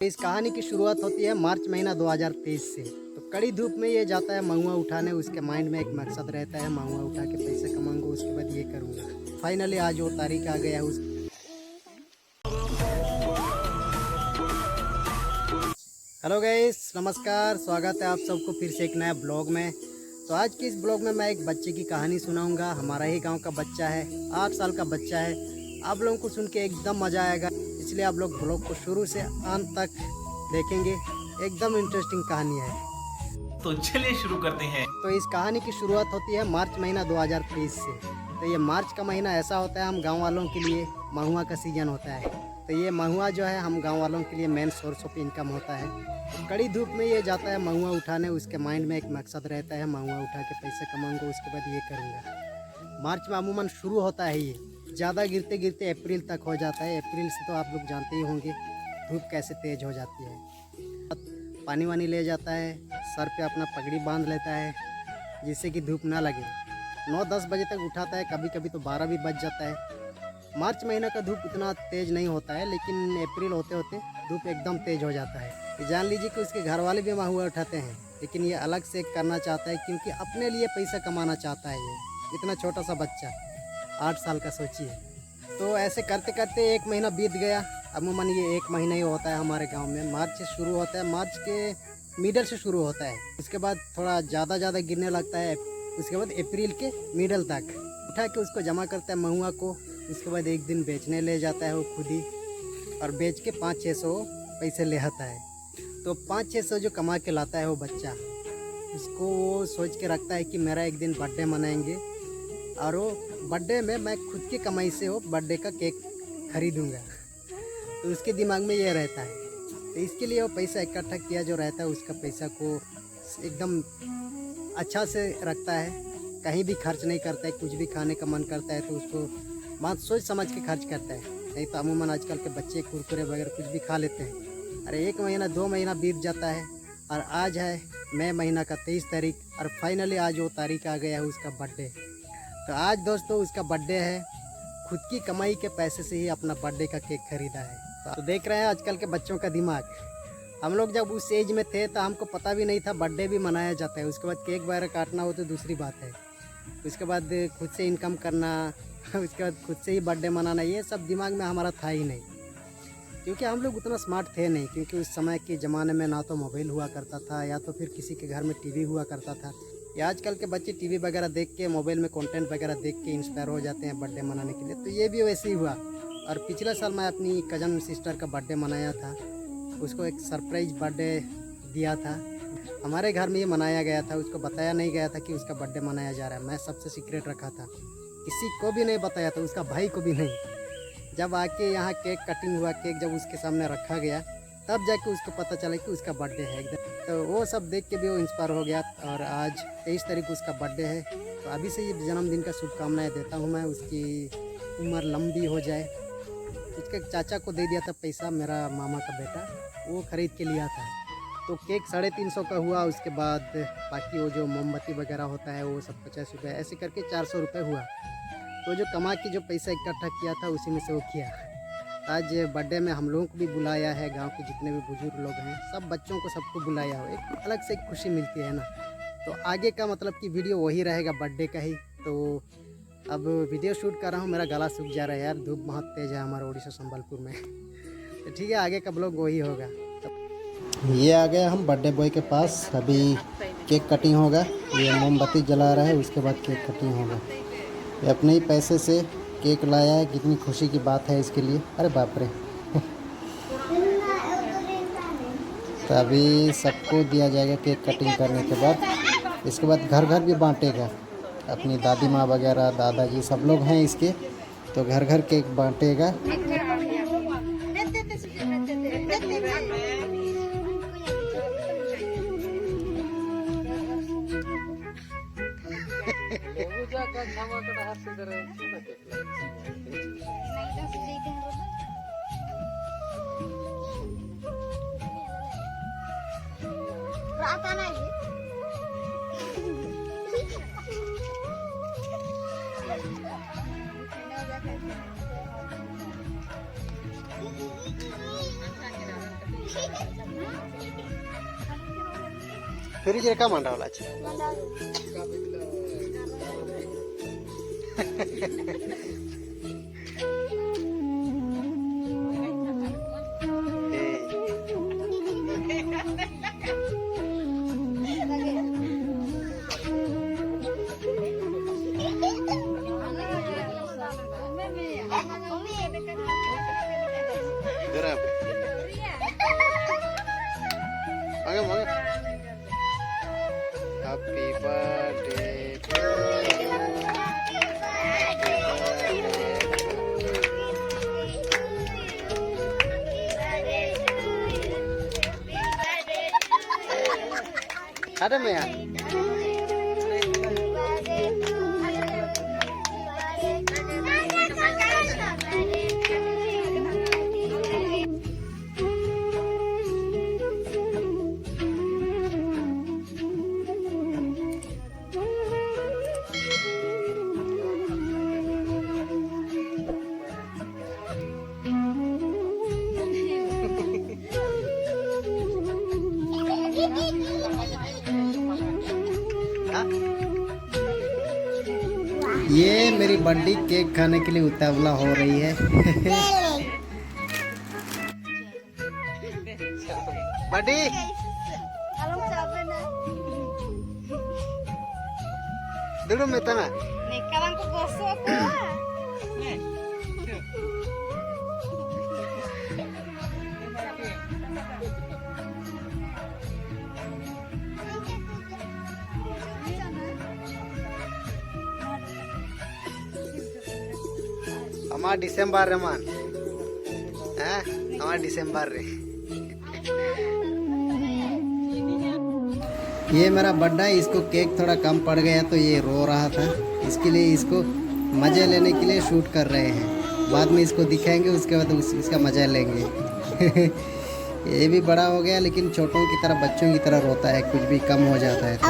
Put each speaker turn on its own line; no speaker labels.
इस कहानी की शुरुआत होती है मार्च महीना 2023 से। तो कड़ी धूप में ये जाता है महुआ उठाने। उसके माइंड में एक मकसद रहता है, महुआ उठा के पैसे कमाऊंगा, उसके बाद ये करूंगा। फाइनली आज वो तारीख आ गया है उस। हेलो गाइस, नमस्कार, स्वागत है आप सबको फिर से एक नया ब्लॉग में। तो आज की इस ब्लॉग में मैं एक बच्चे की कहानी सुनाऊंगा। हमारा ही गांव का बच्चा है, 8 साल का बच्चा है। आप लोगों को सुन के एकदम मज़ा आएगा, इसलिए आप लोग ब्लॉग को शुरू से अंत तक देखेंगे। एकदम इंटरेस्टिंग कहानी है,
तो चलिए शुरू करते हैं।
तो इस कहानी की शुरुआत होती है मार्च महीना 2023 से। तो ये मार्च का महीना ऐसा होता है, हम गांव वालों के लिए महुआ का सीजन होता है। तो ये महुआ जो है हम गांव वालों के लिए मेन सोर्स ऑफ इनकम होता है। तो कड़ी धूप में ये जाता है महुआ उठाने। उसके माइंड में एक मकसद रहता है, महुआ उठा के पैसे कमाऊंगा, उसके बाद ये करूँगा। मार्च में अमूमन शुरू होता है, ये ज़्यादा गिरते गिरते अप्रैल तक हो जाता है। अप्रैल से तो आप लोग जानते ही होंगे धूप कैसे तेज़ हो जाती है। पानी वानी ले जाता है, सर पे अपना पगड़ी बांध लेता है जिससे कि धूप ना लगे। 9-10 बजे तक उठाता है, कभी कभी तो 12 भी बज जाता है। मार्च महीना का धूप इतना तेज़ नहीं होता है, लेकिन अप्रैल होते होते धूप एकदम तेज़ हो जाता है। जान लीजिए कि उसके घर वाले भी महुआ उठाते हैं, लेकिन ये अलग से करना चाहता है क्योंकि अपने लिए पैसा कमाना चाहता है। ये इतना छोटा सा बच्चा 8 साल का, सोचिए। तो ऐसे करते करते 1 महीना बीत गया। अमूमन ये 1 महीना ही होता है हमारे गांव में। मार्च से शुरू होता है, मार्च के मिडल से शुरू होता है। उसके बाद थोड़ा ज़्यादा गिरने लगता है। उसके बाद अप्रैल के मिडल तक उठा के उसको जमा करता है महुआ को। उसके बाद एक दिन बेचने ले जाता है वो खुद ही, और बेच के 500-600 पैसे ले आता है। तो 500-600 जो कमा के लाता है वो बच्चा, उसको वो सोच के रखता है कि मेरा एक दिन बर्थडे मनाएंगे और वो बर्थडे में मैं खुद की कमाई से वो बर्थडे का केक खरीदूँगा। तो उसके दिमाग में ये रहता है। तो इसके लिए वो पैसा इकट्ठा किया जो रहता है, उसका पैसा को एकदम अच्छा से रखता है, कहीं भी खर्च नहीं करता है। कुछ भी खाने का मन करता है तो उसको बात सोच समझ के खर्च करता है। नहीं तो अमूमन आजकल के बच्चे कुरकुरे वगैरह कुछ भी खा लेते हैं। अरे 1 महीना 2 महीना बीत जाता है और आज है मई महीना का 23 तारीख, और फाइनली आज वो तारीख आ गया है उसका बर्थडे। तो आज दोस्तों उसका बर्थडे है। खुद की कमाई के पैसे से ही अपना बर्थडे का केक खरीदा है। तो देख रहे हैं आजकल के बच्चों का दिमाग। हम लोग जब उस एज में थे तो हमको पता भी नहीं था बर्थडे भी मनाया जाता है। उसके बाद केक वगैरह काटना हो तो दूसरी बात है। उसके बाद खुद से इनकम करना, उसके बाद खुद से ही बर्थडे मनाना, ये सब दिमाग में हमारा था ही नहीं, क्योंकि हम लोग उतना स्मार्ट थे नहीं। क्योंकि उस समय के ज़माने में ना तो मोबाइल हुआ करता था, या तो फिर किसी के घर में टीवी हुआ करता था। या आजकल के बच्चे टीवी वगैरह देख के, मोबाइल में कंटेंट वगैरह देख के इंस्पायर हो जाते हैं बर्थडे मनाने के लिए। तो ये भी वैसे ही हुआ। और पिछले साल मैं अपनी कज़न सिस्टर का बर्थडे मनाया था। उसको एक सरप्राइज बर्थडे दिया था। हमारे घर में ये मनाया गया था, उसको बताया नहीं गया था कि उसका बर्थडे मनाया जा रहा है। मैं सबसे सीक्रेट रखा था, किसी को भी नहीं बताया था, उसका भाई को भी नहीं। जब आके यहाँ केक कटिंग हुआ, केक जब उसके सामने रखा गया, तब जाके उसको पता चला कि उसका बर्थडे है एकदम। तो वो सब देख के भी वो इंस्पायर हो गया। और आज 23 तारीख उसका बर्थडे है। तो अभी से ये जन्मदिन का शुभकामनाएं देता हूँ मैं। उसकी उम्र लंबी हो जाए। उसके चाचा को दे दिया था पैसा, मेरा मामा का बेटा, वो ख़रीद के लिया था। तो केक 350 का हुआ। उसके बाद बाकी वो जो मोमबत्ती वगैरह होता है वो सब 50 रुपये, ऐसे करके 400 रुपये हुआ। तो जो कमा के जो पैसा इकट्ठा किया था उसी में से वो किया। आज बर्थडे में हम लोगों को भी बुलाया है, गांव के जितने भी बुजुर्ग लोग हैं, सब बच्चों को सबको बुलाया हो। एक अलग से एक खुशी मिलती है ना। तो आगे का मतलब कि वीडियो वही रहेगा, बर्थडे का ही। तो अब वीडियो शूट कर रहा हूँ, मेरा गला सूख जा रहा है यार, धूप बहुत तेज़ है हमारे उड़ीसा संबलपुर में। तो ठीक है, आगे का ब्लॉग वही होगा। ये आ गया हम बर्थडे बॉय के पास। अभी केक कटिंग होगा। ये मोमबत्ती जला रहा है, उसके बाद केक कटिंग होगा। ये अपने ही पैसे से केक लाया है, कितनी खुशी की बात है इसके लिए। अरे बाप रे। तो अभी सबको दिया जाएगा केक कटिंग करने के बाद। इसके बाद घर घर भी बांटेगा। अपनी दादी माँ वगैरह, दादाजी सब लोग हैं इसके, तो घर घर केक बांटेगा।
आता नाही
फ्रिज रे का मांडा वाला छे Gerap. Makan, makan. Happy birthday to you. Ada me ya? ये मेरी बड्डी केक खाने के लिए उतावला हो रही है। बड्डी dulu meta na
Nikalang ko gosok ko.
हमारा दिसंबर रे मान हैं हमारा दिसंबर रे ये मेरा बड्डा है, इसको केक थोड़ा कम पड़ गया तो ये रो रहा था। इसके लिए इसको मज़े लेने के लिए शूट कर रहे हैं। बाद में इसको दिखाएंगे, उसके बाद इसका मज़ा लेंगे। ये भी बड़ा हो गया लेकिन छोटों की तरह बच्चों की तरह रोता है, कुछ भी कम हो जाता है तो।